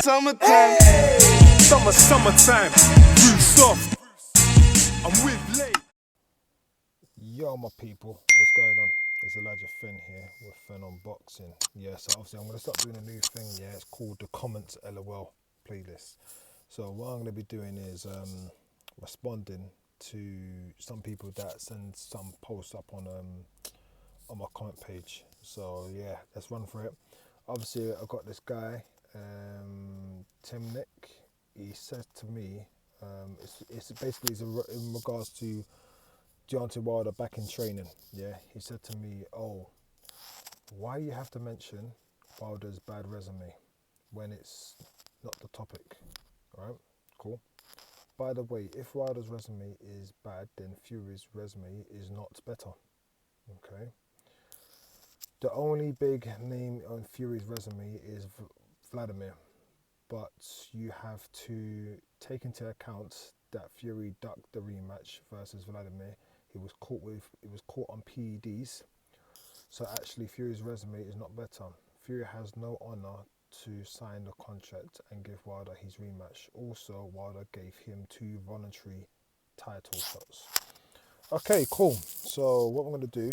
summertime. Summertime, roots off. I'm with late. Yo, my people, what's going on? It's Elijah Fenn here with Fenn Unboxing. Yeah, so obviously I'm going to start doing a new thing. Yeah, it's called the Comments LOL playlist. So what I'm going to be doing is responding to some people that send some posts up on my comment page. So yeah, let's run for it. Obviously, I got this guy, Tim Nick. He says to me, it's basically in regards to Deontay Wilder back in training. Yeah, he said to me, "Oh, why you have to mention Wilder's bad resume when it's not the topic?" All right, cool. By the way, if Wilder's resume is bad, then Fury's resume is not better. Okay. The only big name on Fury's resume is Vladimir, but you have to take into account that Fury ducked the rematch versus Vladimir. He was caught on PEDs. So actually Fury's resume is not better. Fury has no honor to sign the contract and give Wilder his rematch. Also, Wilder gave him 2 voluntary title shots. Okay, cool. So what we're going to do,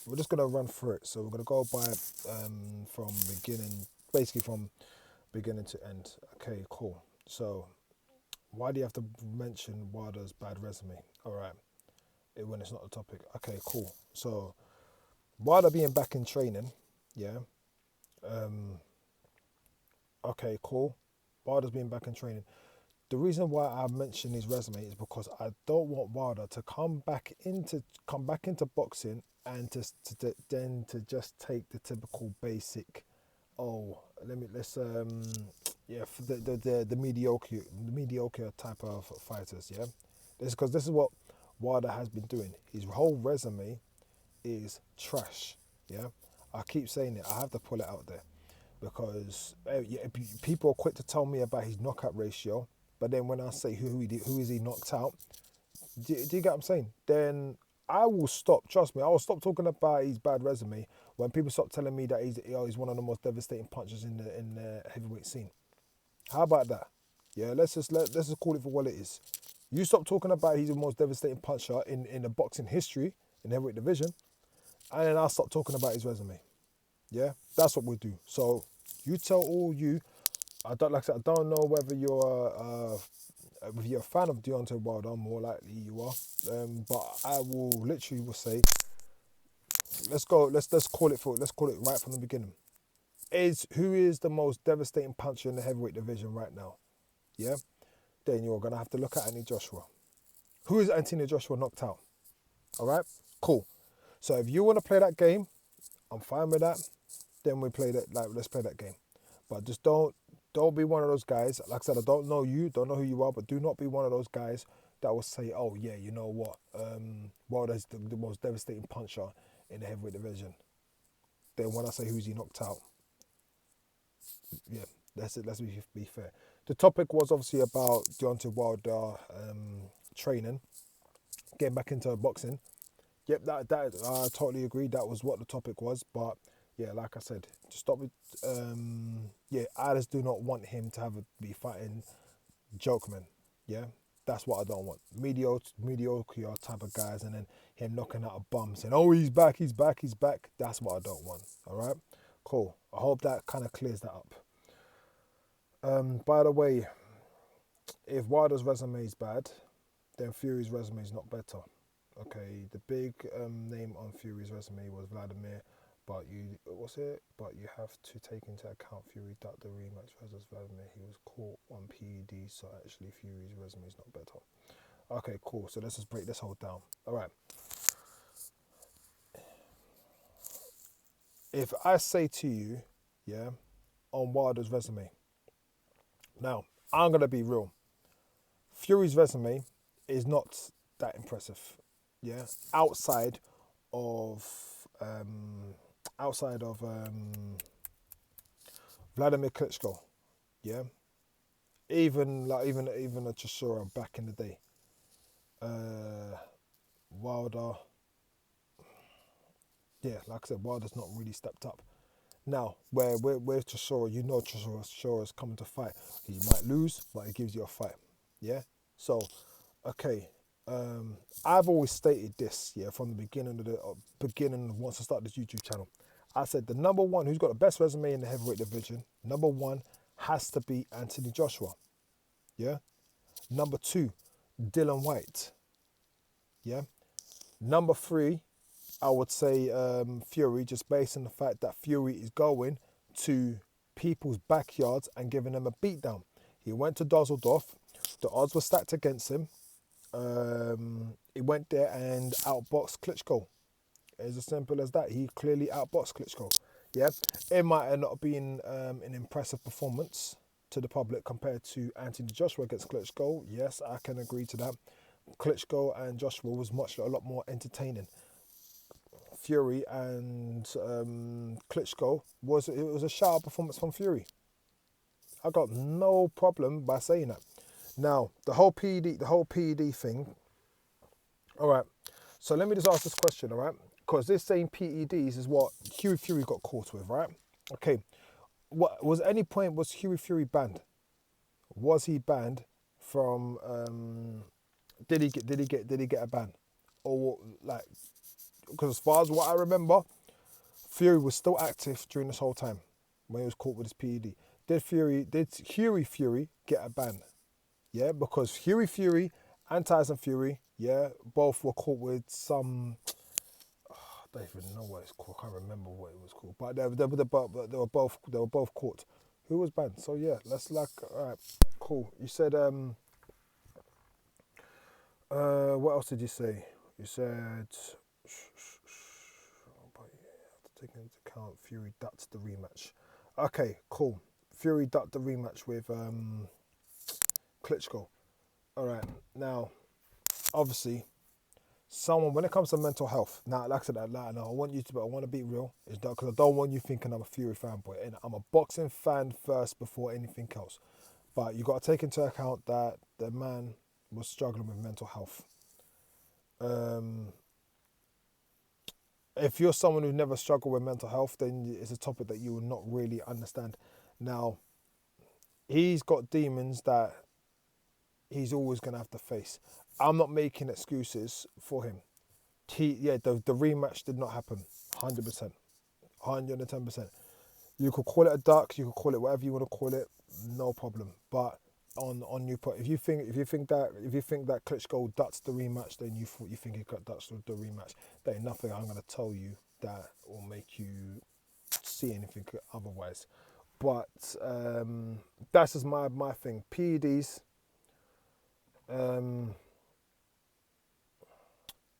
we're just going to run through it. So we're going to go by from beginning, basically from beginning to end. Okay, cool. So why do you have to mention Wilder's bad resume? All right, when it's not the topic. Okay, cool. So Wilder being back in training, yeah. Okay, cool. Wilder's being back in training. The reason why I mention his resume is because I don't want Wilder to come back into boxing and then to just take the typical basic. Oh, the mediocre type of fighters. Yeah, this is what Wilder has been doing. His whole resume is trash. Yeah, I keep saying it. I have to pull it out there because people are quick to tell me about his knockout ratio, but then when I say who is he knocked out, do you get what I'm saying? Then I will stop. Trust me, I will stop talking about his bad resume when people stop telling me that he's one of the most devastating punchers in the heavyweight scene. How about that? Yeah, let's just call it for what it is. You stop talking about he's the most devastating puncher in the boxing history in the heavyweight division, and then I'll stop talking about his resume. Yeah, that's what we'll do. So you tell all you. I don't like I said, I don't know whether if you're a fan of Deontay Wilder. More likely you are. But I will say, let's go. Let's call it right from the beginning. Who is the most devastating puncher in the heavyweight division right now? Yeah. Then you're gonna have to look at Anthony Joshua. Who is Anthony Joshua knocked out? All right. Cool. So if you want to play that game, I'm fine with that. Then we play that. Let's play that game. But just don't be one of those guys. Like I said, I don't know who you are, but do not be one of those guys that will say, "Oh yeah, you know what? Wilder's the most devastating puncher in the heavyweight division." Then when I say who's he knocked out, yeah, that's it. Let's be fair. The topic was obviously about Deontay Wilder training, getting back into boxing. Yep, that I totally agree. That was what the topic was, but yeah, like I said, to stop with, I just do not want him to be fighting jokemen. Yeah, that's what I don't want. Mediocre type of guys, and then him knocking out a bum saying, "Oh, he's back, he's back, he's back." That's what I don't want. All right, cool. I hope that kind of clears that up. By the way, if Wilder's resume is bad, then Fury's resume is not better. Okay, the big name on Fury's resume was Vladimir, but you have to take into account Fury ducked the rematch versus Vladimir. He was caught on PED, so actually Fury's resume is not better. Okay, cool. So let's just break this whole down. All right. If I say to you, yeah, on Wilder's resume, now I'm gonna be real. Fury's resume is not that impressive. Yeah, outside of Vladimir Klitschko, yeah, even a Chisora back in the day, Wilder, yeah, like I said, Wilder's not really stepped up. Now, where Chisora, you know Chisora's coming to fight. He might lose, but he gives you a fight. Yeah? So, okay. I've always stated this, yeah, from the beginning once I started this YouTube channel. I said the number one who's got the best resume in the heavyweight division, number one has to be Anthony Joshua. Yeah? Number two, Dylan White. Yeah? Number three, I would say Fury, just based on the fact that Fury is going to people's backyards and giving them a beatdown. He went to Dusseldorf. The odds were stacked against him. He went there and outboxed Klitschko. It's as simple as that. He clearly outboxed Klitschko. Yeah, it might have not been an impressive performance to the public compared to Anthony Joshua against Klitschko. Yes, I can agree to that. Klitschko and Joshua was a lot more entertaining. Fury and Klitschko was a shout-out performance from Fury. I got no problem by saying that. Now the whole PED thing. All right, so let me just ask this question, all right? Because this same PEDs is what Hughie Fury got caught with, right? Okay, what was at any point was Hughie Fury banned? Was he banned from? Did he get a ban, or like? Because as far as what I remember, Fury was still active during this whole time when he was caught with his PED. Did Hughie Fury get a ban? Yeah, because Hughie Fury and Tyson Fury, yeah, both were caught with some. I don't even know what it's called. I can't remember what it was called. But they were both caught. Who was banned? So yeah, let's all right, cool. You said what else did you say? You said. But yeah, have to take into account Fury ducked the rematch. Okay, cool. Fury ducked the rematch with Klitschko. All right, now, obviously, when it comes to mental health, now, like I said, I want to be real. It's not because I don't want you thinking I'm a Fury fanboy, and I'm a boxing fan first before anything else. But you got to take into account that the man was struggling with mental health. If you're someone who never struggled with mental health, then it's a topic that you will not really understand. Now, he's got demons that he's always going to have to face. I'm not making excuses for him. The rematch did not happen. 100%. 110%. You could call it a duck, you could call it whatever you want to call it, no problem. But on you put if you think that Klitschko ducks the rematch, then you think he got ducks the rematch. There ain't nothing I'm gonna tell you that will make you see anything otherwise. But that's just my thing. PEDs,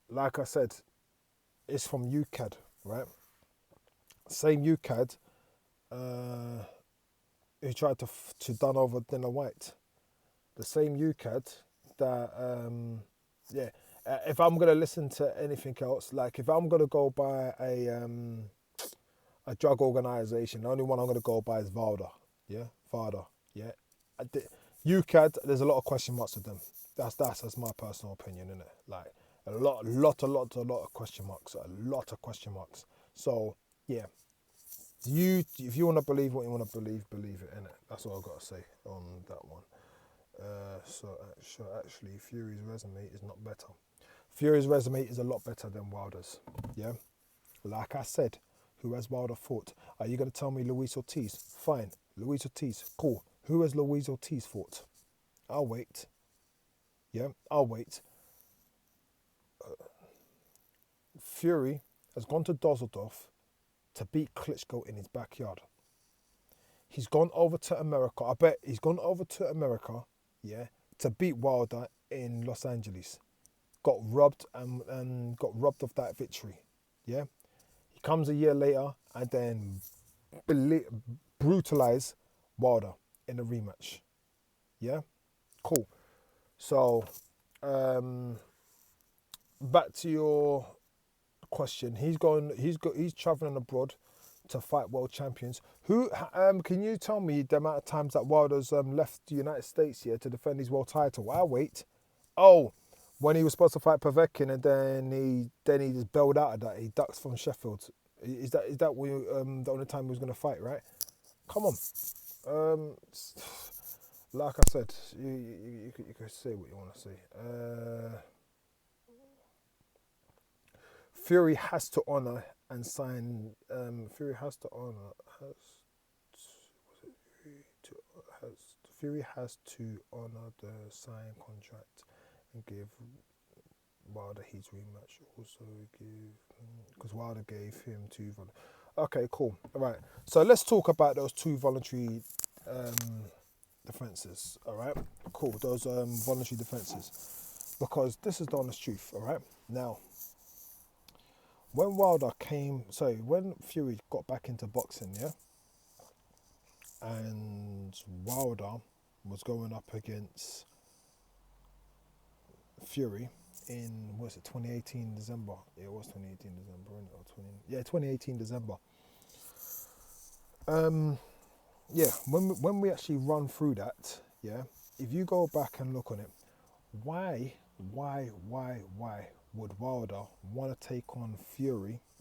like I said, it's from UKAD, right? Same UKAD who tried to done over Dylan White. The same UKAD that, if I'm going to listen to anything else, like if I'm going to go by a drug organisation, the only one I'm going to go by is VADA, yeah? VADA, yeah? UKAD, there's a lot of question marks with them. That's my personal opinion, innit? Like, a lot of question marks, So, yeah. If you want to believe what you want to believe it, innit? That's all I've got to say on that one. So actually, Fury's resume is not better. Fury's resume is a lot better than Wilder's. Yeah, like I said, who has Wilder fought? Are you going to tell me Luis Ortiz? Fine, Luis Ortiz, cool. Who has Luis Ortiz fought? I'll wait. Yeah, I'll wait. Fury has gone to Dusseldorf to beat Klitschko in his backyard. He's gone over to America. I bet he's gone over to America, yeah, to beat Wilder in Los Angeles. Got robbed and got robbed of that victory, yeah. He comes a year later and then brutalize Wilder in a rematch, yeah. Cool. So, back to your question. He's traveling abroad to fight world champions. Who can you tell me the amount of times that Wilder's left the United States here to defend his world title? I'll wait. Oh, when he was supposed to fight Povetkin and then he just bailed out of that. He ducks from Sheffield. Is that the only time he was going to fight, right? Come on. Um, like I said, you can say what you want to say. Fury has to honor and sign. Fury has to honor to has Fury has to honor the signed contract and give Wilder his rematch. Also give because Wilder gave him two. Okay, cool. All right. So let's talk about those two voluntary defenses. All right. Cool. Those voluntary defenses, because this is the honest truth. All right. Now, when Fury got back into boxing, yeah, and Wilder was going up against Fury in, was it 2018 December? Yeah, it was 2018 December, wasn't it? Or 2018 December. Yeah, when we actually run through that, yeah, if you go back and look on it, why would Wilder want to take on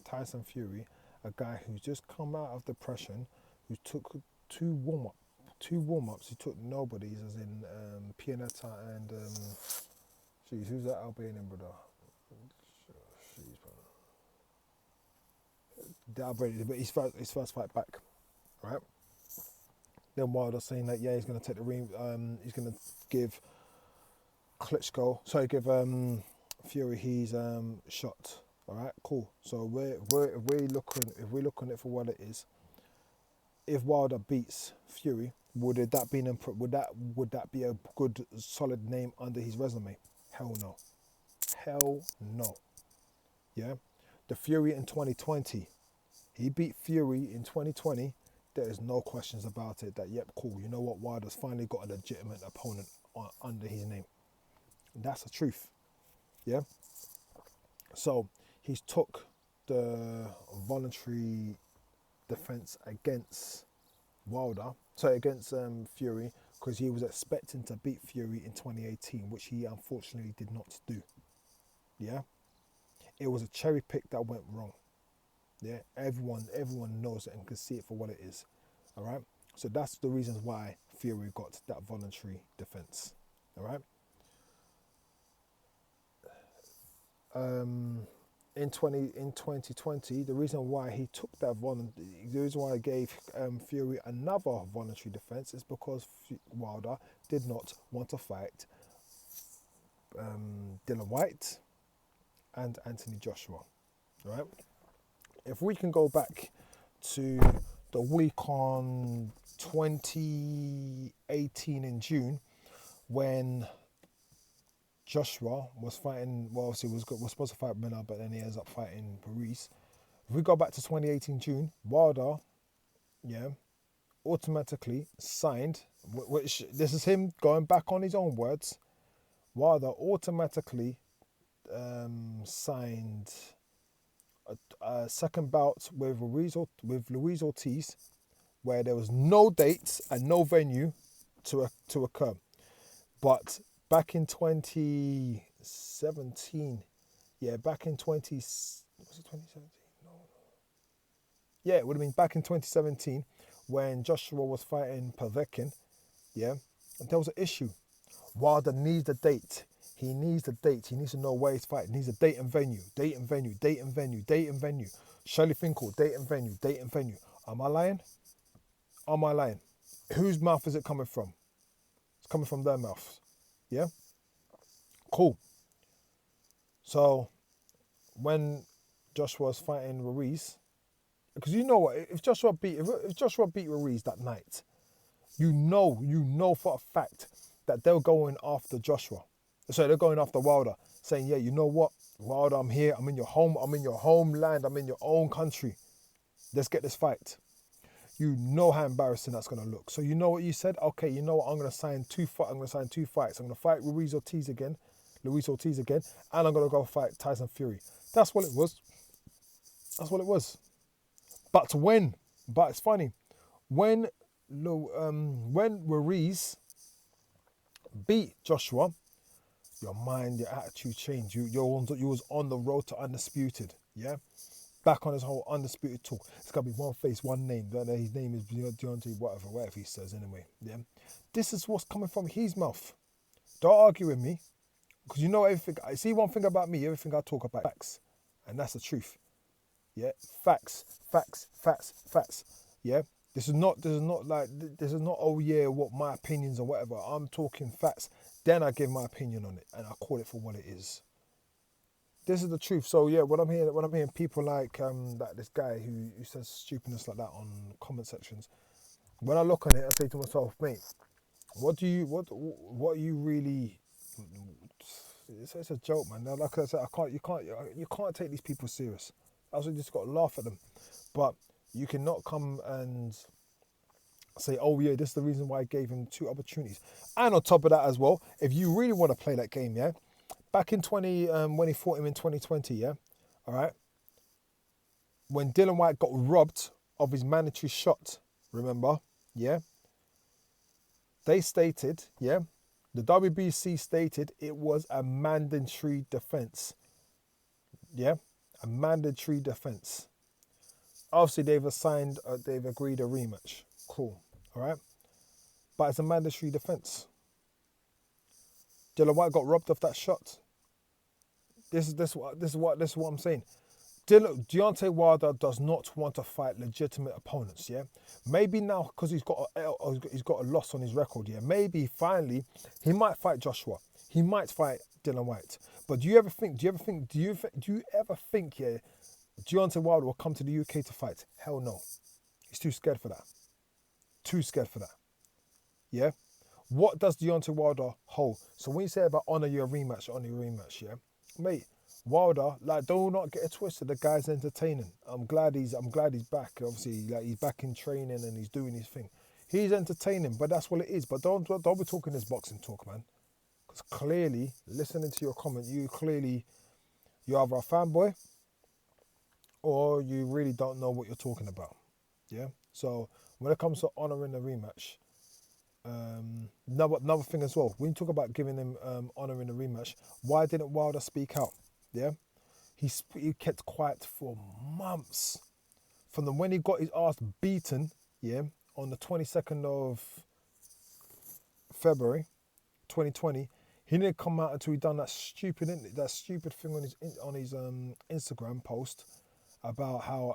Tyson Fury, a guy who's just come out of depression, who took two warm ups, he took nobodies, as in Pianeta and who's that Albanian brother? But his first fight back, right? Then Wilder saying that he's going to take the ring. He's going to give Fury his shot. All right, cool. So if we look on it for what it is, if Wilder beats Fury, would that be a good solid name under his resume? Hell no. Hell no. Yeah, the Fury in 2020, he beat Fury in 2020. There is no questions about it that, yep, cool, you know what, Wilder's finally got a legitimate opponent under his name. That's the truth, yeah? So he's took the voluntary defense against Fury, because he was expecting to beat Fury in 2018, which he unfortunately did not do, yeah? It was a cherry pick that went wrong. Yeah, everyone knows it and can see it for what it is. All right, so that's the reasons why Fury got that voluntary defense. All right. In 2020, the reason why he took that the reason why I gave Fury another voluntary defense is because Wilder did not want to fight Dillian Whyte and Anthony Joshua. All right. If we can go back to the week on 2018 in June, when Joshua was fighting, well, obviously was supposed to fight Miller, but then he ends up fighting Ruiz. If we go back to 2018 June, Wilder, yeah, automatically signed, which this is him going back on his own words, Wilder automatically signed a second bout with Luis Ortiz, where there was no dates and no venue to occur. But back in 2017, was it 2017? No. Yeah, it would have been back in 2017 when Joshua was fighting Povetkin, yeah, and there was an issue. Wilder needs the date. He needs the date. He needs to know where he's fighting. He needs a date and venue. Shirley Finkel, date and venue. Am I lying? Whose mouth is it coming from? It's coming from their mouths. Yeah? Cool. So, when Joshua was fighting Ruiz, because you know what, if Joshua beat Ruiz that night, you know for a fact that they're going after Joshua. So they're going after Wilder, saying, yeah, you know what, Wilder, I'm here, I'm in your homeland, I'm in your own country. Let's get this fight. You know how embarrassing that's going to look. So you know what you said? Okay, you know what, I'm going to sign two fights. I'm going to fight Luis Ortiz again, and I'm going to go fight Tyson Fury. That's what it was. But it's funny, when Ruiz beat Joshua, your mind, your attitude changed. You was on the road to undisputed, yeah? back on his whole undisputed talk. It's got to be one face, one name. His name is Deontay, whatever he says anyway. Yeah, this is what's coming from his mouth. Don't argue with me, because you know everything. I see one thing about me. Everything I talk about facts, and that's the truth. Yeah, facts. Yeah, this is not oh yeah, what my opinions or whatever. I'm talking facts. Then I give my opinion on it, and I call it for what it is. This is the truth. So yeah, when I'm hearing people like this guy who says stupidness like that on comment sections, when I look on it, I say to myself, mate, what you really? It's a joke, man. Now, like I said, you can't take these people serious. That's why you just got to laugh at them. But you cannot come and say, oh yeah, this is the reason why I gave him 2 opportunities. And on top of that as well, if you really want to play that game, yeah. Back in when he fought him in 2020, yeah, all right. When Dillian Whyte got robbed of his mandatory shot, remember, yeah. They stated, yeah, the WBC stated it was a mandatory defense, yeah, a mandatory defense. Obviously, they've agreed a rematch, cool, all right, but it's a mandatory defense. Dillian Whyte got robbed of that shot. This is what I'm saying. Deontay Wilder does not want to fight legitimate opponents. Yeah, maybe now because he's got a loss on his record. Yeah, maybe finally he might fight Joshua. He might fight Dillian Whyte. But do you ever think? Yeah, Deontay Wilder will come to the UK to fight? Hell no. He's too scared for that. Too scared for that. Yeah. What does Deontay Wilder hold? So when you say about honor your rematch, yeah, mate, Wilder, like, do not get it twisted. The guy's entertaining. I'm glad he's back. Obviously, like, he's back in training and he's doing his thing. He's entertaining, but that's what it is. But don't be talking this boxing talk, man. Because clearly, listening to your comment, you're either a fanboy or you really don't know what you're talking about. Yeah. So when it comes to honoring the rematch. Another thing as well, when you talk about giving him honour in the rematch, why didn't Wilder speak out? Yeah, he kept quiet for months. From when he got his ass beaten, yeah, on the 22nd of February 2020, he didn't come out until he done that stupid thing on his Instagram post about how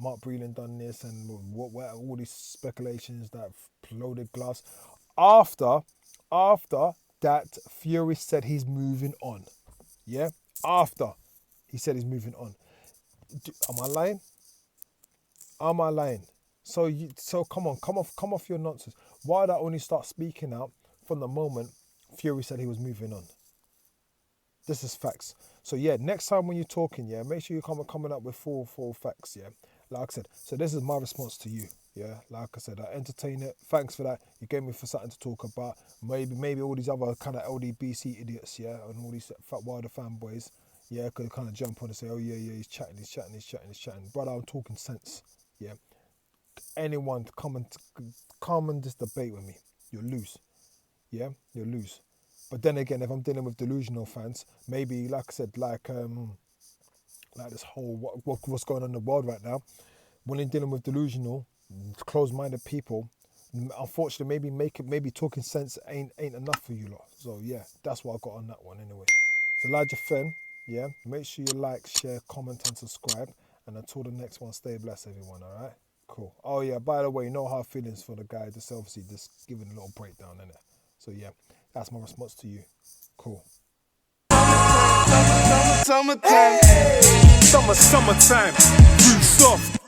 Mark Breland done this and what all these speculations that floated glass. After that, Fury said he's moving on. Yeah, after he said he's moving on. Am I lying? Am I lying? So come off your nonsense. Why did I only start speaking out from the moment Fury said he was moving on? This is facts. So yeah, next time when you're talking, yeah, make sure you're coming up with full facts, yeah. Like I said, so this is my response to you, yeah. Like I said, I entertain it. Thanks for that. You gave me for something to talk about. Maybe all these other kind of LDBC idiots, yeah, and all these Fat Wilder fanboys, yeah, could kind of jump on and say, oh yeah, he's chatting. Brother, I'm talking sense, yeah. Anyone come and just debate with me, you'll lose, yeah, you'll lose. But then again, if I'm dealing with delusional fans, maybe, like I said, like this whole what's going on in the world right now, when you're dealing with delusional, closed-minded people, unfortunately, maybe talking sense ain't enough for you lot. So yeah, that's what I got on that one anyway. So Elijah Fenn, yeah, make sure you like, share, comment, and subscribe. And until the next one, stay blessed, everyone. All right, cool. Oh yeah, by the way, no hard feelings for the guy. Just obviously just giving a little breakdown in it. So yeah. That's my response to you. Cool. Summertime. Summertime. Real soft.